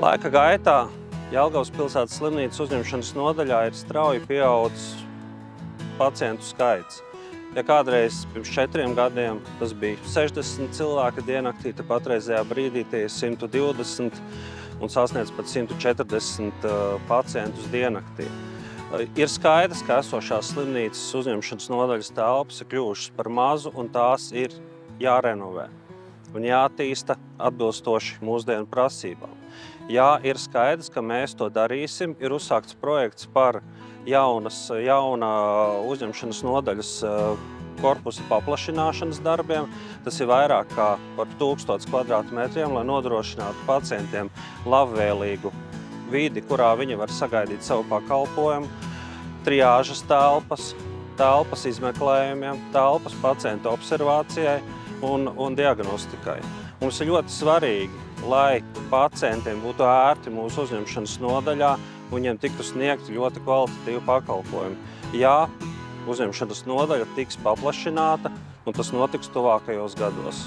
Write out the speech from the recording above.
Laika gaitā Jelgavas pilsētas slimnīcas uzņemšanas nodaļā ir strauji pieaudzis pacientu skaits. Ja kādreiz pirms 4 gadiem tas bija 60 cilvēki diennaktī, tad patreizējā brīdī tie ir 120 un sasniedz pat 140 pacientus diennaktī. Ir skaidrs, ka esošās slimnīcas uzņemšanas nodaļas telpas ir kļuvušas par mazu un tās ir jārenovē un jāattīsta atbilstoši mūsdienu prasībām. Jā, ir skaidrs, ka mēs to darīsim. Ir uzsākts projekts par jauna uzņemšanas nodaļas korpusa paplašināšanas darbiem. Tas ir vairāk kā par 1000 kvadrātmetriem, lai nodrošinātu pacientiem labvēlīgu vidi, kurā viņi var sagaidīt savu pakalpojumu, triāžas telpas izmeklējumiem, telpas pacientu observācijai un diagnostikai. Mums ir ļoti svarīgi, lai pacientiem būtu ērti mūsu uzņemšanas nodaļā un viņiem tiktu sniegti ļoti kvalitatīvi pakalpojumi. Jā, uzņemšanas nodaļa tiks paplašināta un tas notiks tuvākajos gados.